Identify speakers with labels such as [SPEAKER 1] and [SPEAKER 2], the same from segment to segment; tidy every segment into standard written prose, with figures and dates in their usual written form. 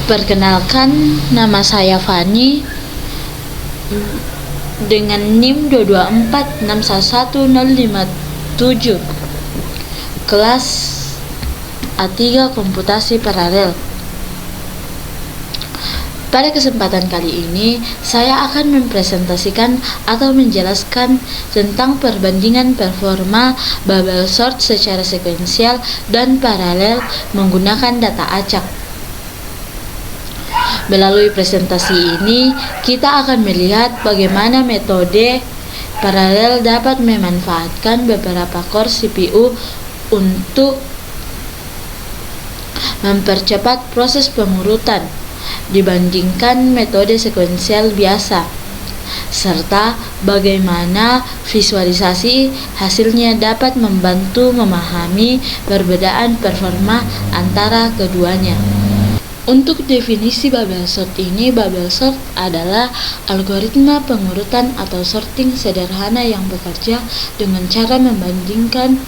[SPEAKER 1] Perkenalkan, nama saya Fani dengan NIM 224611057, kelas A3 Komputasi Paralel. Pada kesempatan kali ini, saya akan mempresentasikan atau menjelaskan tentang perbandingan performa bubble sort secara sekuensial dan paralel menggunakan data acak. Melalui presentasi ini, kita akan melihat bagaimana metode paralel dapat memanfaatkan beberapa core CPU untuk mempercepat proses pengurutan dibandingkan metode sekuensial biasa, serta bagaimana visualisasi hasilnya dapat membantu memahami perbedaan performa antara keduanya. Untuk definisi bubble sort ini, bubble sort adalah algoritma pengurutan atau sorting sederhana yang bekerja dengan cara membandingkan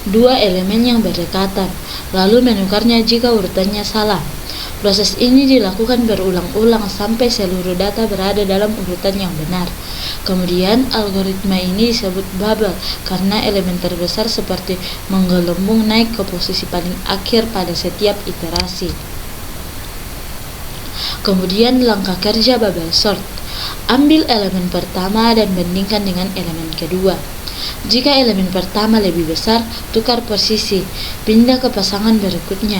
[SPEAKER 1] dua elemen yang berdekatan, lalu menukarnya jika urutannya salah. Proses ini dilakukan berulang-ulang sampai seluruh data berada dalam urutan yang benar. Kemudian, algoritma ini disebut bubble karena elemen terbesar seperti menggelembung naik ke posisi paling akhir pada setiap iterasi. Kemudian langkah kerja bubble sort. Ambil elemen pertama dan bandingkan dengan elemen kedua. Jika elemen pertama lebih besar, tukar posisi, pindah ke pasangan berikutnya.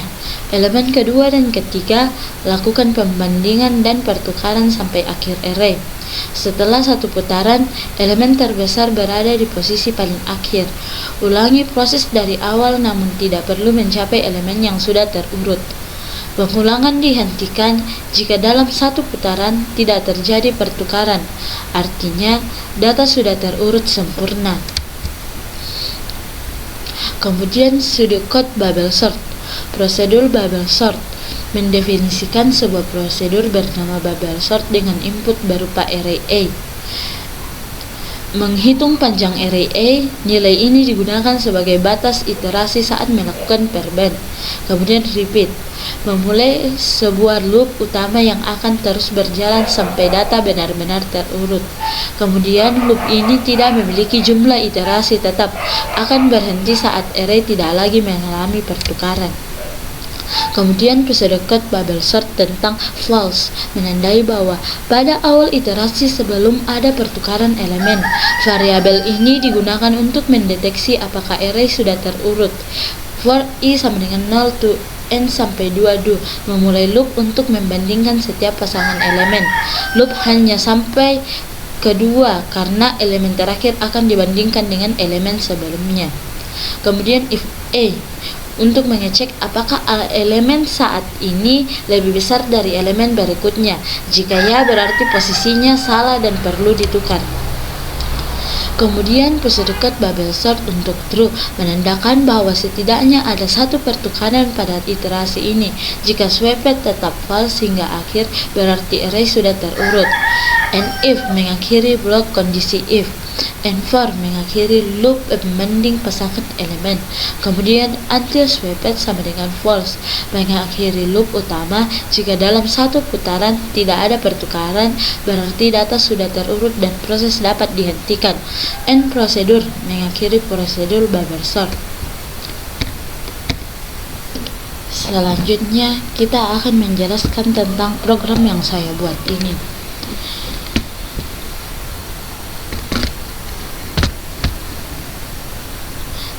[SPEAKER 1] Elemen kedua dan ketiga, lakukan pembandingan dan pertukaran sampai akhir array. Setelah satu putaran, elemen terbesar berada di posisi paling akhir. Ulangi proses dari awal namun tidak perlu mencapai elemen yang sudah terurut. Pengulangan dihentikan jika dalam satu putaran tidak terjadi pertukaran, artinya data sudah terurut sempurna. Kemudian pseudocode bubble sort. Prosedur bubble sort mendefinisikan sebuah prosedur bernama bubble sort dengan input berupa array A. Menghitung panjang array A, nilai ini digunakan sebagai batas iterasi saat melakukan perband. Kemudian repeat, memulai sebuah loop utama yang akan terus berjalan sampai data benar-benar terurut. Kemudian loop ini tidak memiliki jumlah iterasi tetap, akan berhenti saat array tidak lagi mengalami pertukaran. Kemudian pseudocode bubble sort tentang false menandai bahwa pada awal iterasi sebelum ada pertukaran elemen, variabel ini digunakan untuk mendeteksi apakah array sudah terurut. For i sama dengan 0 to n sampai 2 do, memulai loop untuk membandingkan setiap pasangan elemen. Loop hanya sampai kedua karena elemen terakhir akan dibandingkan dengan elemen sebelumnya. Kemudian if a, untuk mengecek apakah elemen saat ini lebih besar dari elemen berikutnya. Jika ya, berarti posisinya salah dan perlu ditukar. Kemudian pseudocode bubble sort untuk true menandakan bahwa setidaknya ada satu pertukaran pada iterasi ini. Jika swapped tetap false hingga akhir, berarti array sudah terurut. And if mengakhiri blok kondisi if. And for mengakhiri loop pembanding pasangan elemen. Kemudian until swapped sama dengan false mengakhiri loop utama. Jika dalam satu putaran tidak ada pertukaran, berarti data sudah terurut dan proses dapat dihentikan. End prosedur mengakhiri prosedur bubble sort. Selanjutnya kita akan menjelaskan tentang program yang saya buat ini.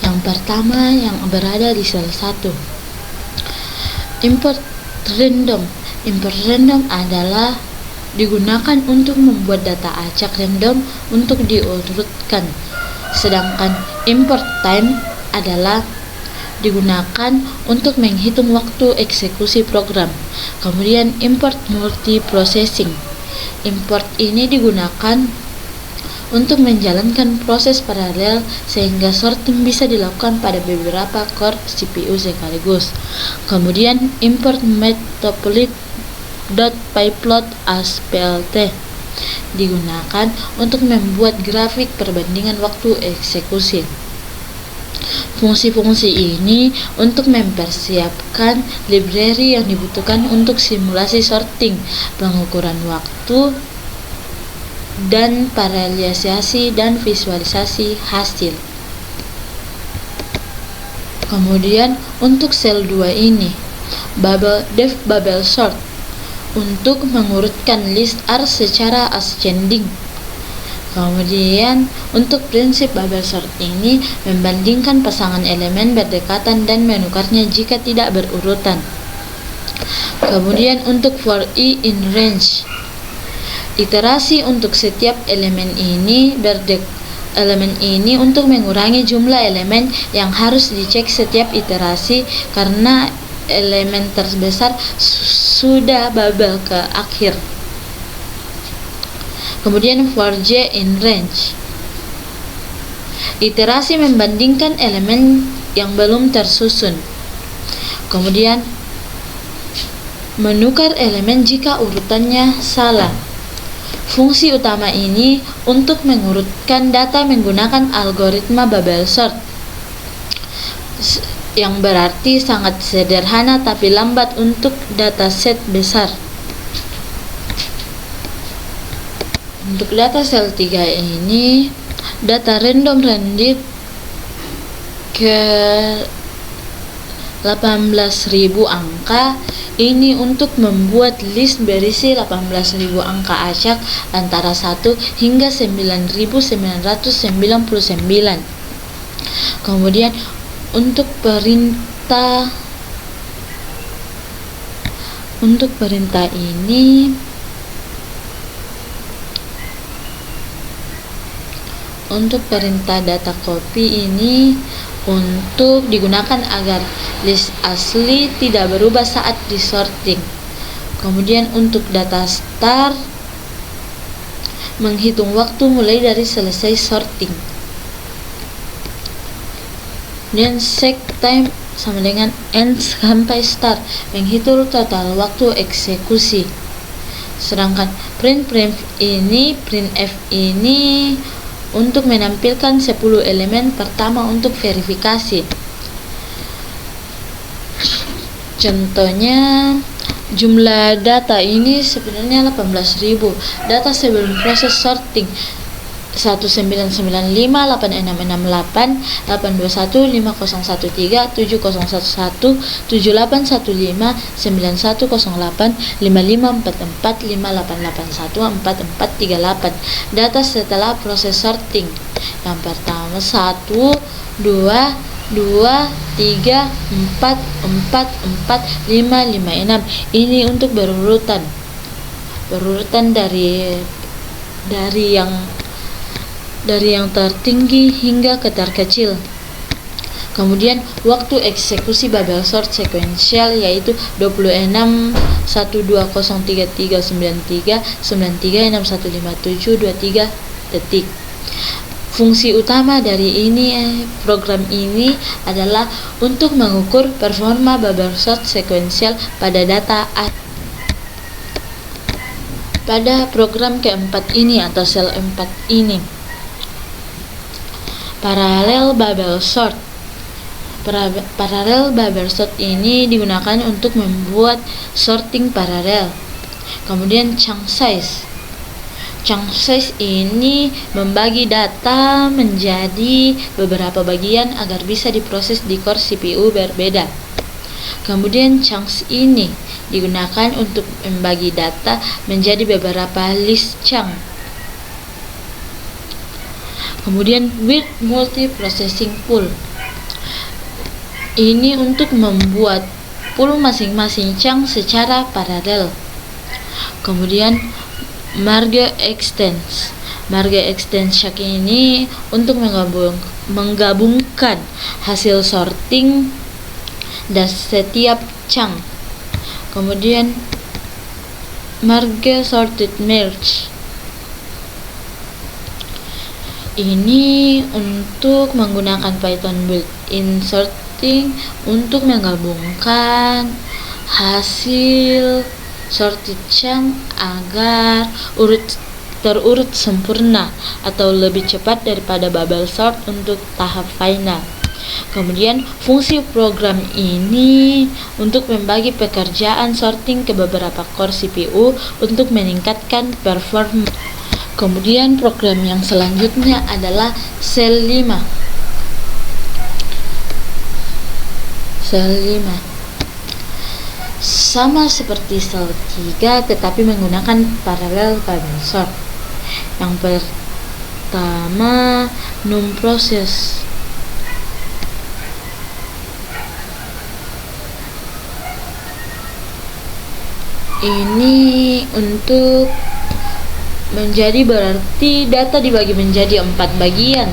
[SPEAKER 1] Yang pertama yang berada di sel 1, import random. Import random adalah digunakan untuk membuat data acak random untuk diurutkan. Sedangkan import time adalah digunakan untuk menghitung waktu eksekusi program. Kemudian import multiprocessing. Import ini digunakan untuk menjalankan proses paralel sehingga sorting bisa dilakukan pada beberapa core CPU sekaligus. Kemudian import matplotlib.pyplot as plt digunakan untuk membuat grafik perbandingan waktu eksekusi. Fungsi-fungsi ini untuk mempersiapkan library yang dibutuhkan untuk simulasi sorting, pengukuran waktu, dan parallelisasi dan visualisasi hasil. Kemudian untuk sel 2 ini, def bubble sort untuk mengurutkan list R secara ascending. Kemudian untuk prinsip bubble sort ini membandingkan pasangan elemen berdekatan dan menukarnya jika tidak berurutan. Kemudian untuk for E in range, iterasi untuk setiap elemen ini untuk mengurangi jumlah elemen yang harus dicek setiap iterasi karena elemen terbesar sudah bubble ke akhir. Kemudian for J in range, iterasi membandingkan elemen yang belum tersusun. Kemudian menukar elemen jika urutannya salah. Fungsi utama ini untuk mengurutkan data menggunakan algoritma bubble sort, yang berarti sangat sederhana tapi lambat untuk dataset besar. Untuk data sel 3 ini, data random rendered ke 18.000 angka. Ini untuk membuat list berisi 18.000 angka acak antara 1 hingga 9.999. Kemudian untuk perintah ini, untuk perintah data copy ini untuk digunakan agar list asli tidak berubah saat disorting. Kemudian untuk data start, menghitung waktu mulai dari selesai sorting. Dan check time sama dengan end sampai start, menghitung total waktu eksekusi. Sedangkan printf ini untuk menampilkan 10 elemen pertama untuk verifikasi. Contohnya, jumlah data ini sebenarnya 18.000. Data sebelum proses sorting 1995, 8668, 821, 5013, 7011, 7815, 9108, 5544, 5881, 4438. Data setelah proses sorting. Yang pertama 1, 2, 3, 4, 4, 5, 5, 6. Ini untuk berurutan dari yang tertinggi hingga ke terkecil. Kemudian waktu eksekusi bubble sort sequential yaitu 26.123.93.93.6157.23 detik. Fungsi utama dari program ini adalah untuk mengukur performa bubble sort sequential pada data pada program keempat ini atau sel 4 ini. Parallel bubble sort. Parallel bubble sort ini digunakan untuk membuat sorting paralel. Kemudian chunk size. Chunk size ini membagi data menjadi beberapa bagian agar bisa diproses di core CPU berbeda. Kemudian chunks ini digunakan untuk membagi data menjadi beberapa list chunk. Kemudian with multiprocessing pool. Ini untuk membuat pool masing-masing chunk secara paralel. Kemudian merge extends. Merge extends chunk ini untuk menggabungkan hasil sorting dan setiap chunk. Kemudian merge sorted merge. Ini untuk menggunakan Python built-in sorting untuk menggabungkan hasil sorted chunk agar terurut sempurna atau lebih cepat daripada bubble sort untuk tahap final. Kemudian fungsi program ini untuk membagi pekerjaan sorting ke beberapa core CPU untuk meningkatkan performa. Kemudian program yang selanjutnya adalah Cell 5. Cell 5 sama seperti Cell 3 tetapi menggunakan parallel bubble sort. Yang pertama, num proses. Ini untuk menjadi berarti data dibagi menjadi 4 bagian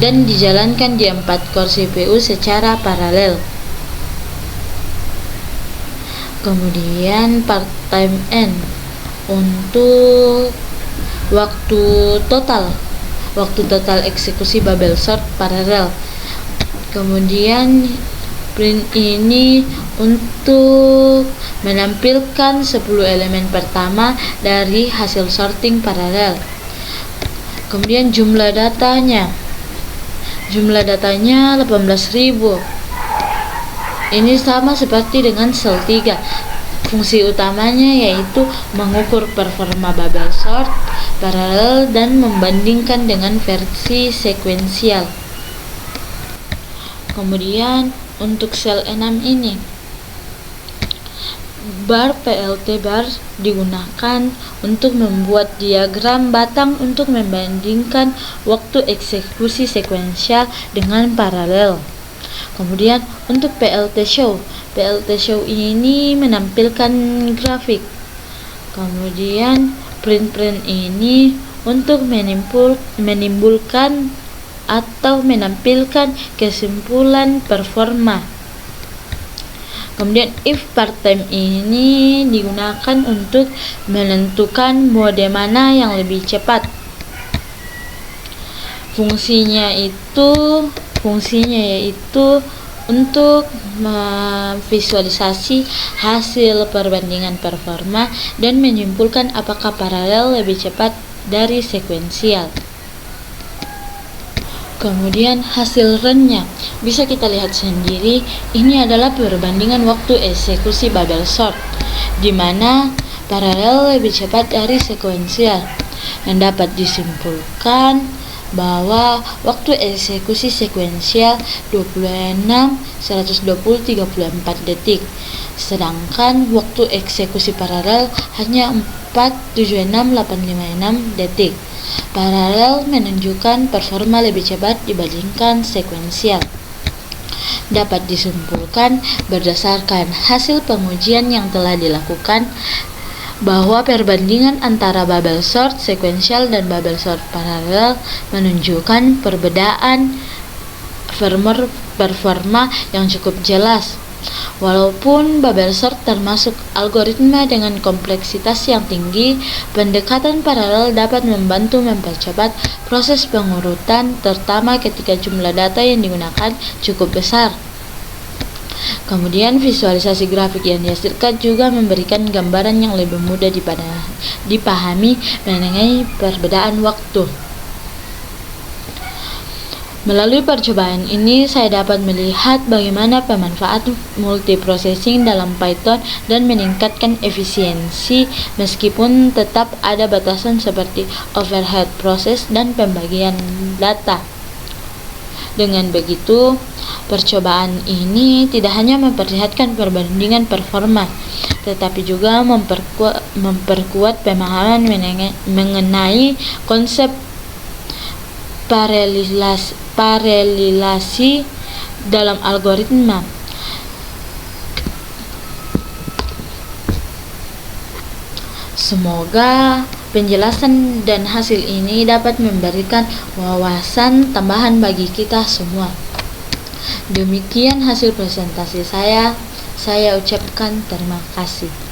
[SPEAKER 1] dan dijalankan di 4 core CPU secara paralel. Kemudian part time end untuk waktu total eksekusi bubble sort paralel. Kemudian print ini untuk menampilkan 10 elemen pertama dari hasil sorting paralel. Kemudian jumlah datanya 18.000. Ini sama seperti dengan Cell 3. Fungsi utamanya yaitu mengukur performa bubble sort paralel dan membandingkan dengan versi sekuensial. Kemudian untuk Cell 6 ini, bar PLT bar digunakan untuk membuat diagram batang untuk membandingkan waktu eksekusi sekuensial dengan paralel. Kemudian untuk PLT show ini menampilkan grafik. Kemudian print ini untuk menimbulkan atau menampilkan kesimpulan performa. Kemudian if part time ini digunakan untuk menentukan mode mana yang lebih cepat. Fungsinya yaitu untuk memvisualisasi hasil perbandingan performa dan menyimpulkan apakah paralel lebih cepat dari sekuensial. Kemudian hasil run-nya bisa kita lihat sendiri. Ini adalah perbandingan waktu eksekusi bubble sort, di mana paralel lebih cepat dari sekuensial, dan dapat disimpulkan bahwa waktu eksekusi sekuensial 26, 120, 34 detik, sedangkan waktu eksekusi paralel hanya 4, 76, 856 detik. Paralel menunjukkan performa lebih cepat dibandingkan sekuensial. Dapat disimpulkan berdasarkan hasil pengujian yang telah dilakukan bahwa perbandingan antara bubble sort sekuensial dan bubble sort paralel menunjukkan perbedaan performa yang cukup jelas. Walaupun bubble sort termasuk algoritma dengan kompleksitas yang tinggi, pendekatan paralel dapat membantu mempercepat proses pengurutan, terutama ketika jumlah data yang digunakan cukup besar. Kemudian visualisasi grafik yang dihasilkan juga memberikan gambaran yang lebih mudah dipahami mengenai perbedaan waktu. Melalui percobaan ini, saya dapat melihat bagaimana pemanfaatan multiprocessing dalam Python dan meningkatkan efisiensi meskipun tetap ada batasan seperti overhead proses dan pembagian data. Dengan begitu, percobaan ini tidak hanya memperlihatkan perbandingan performa, tetapi juga memperkuat pemahaman mengenai konsep paralelasi dalam algoritma. Semoga penjelasan dan hasil ini dapat memberikan wawasan tambahan bagi kita semua. Demikian hasil presentasi saya. Saya ucapkan terima kasih.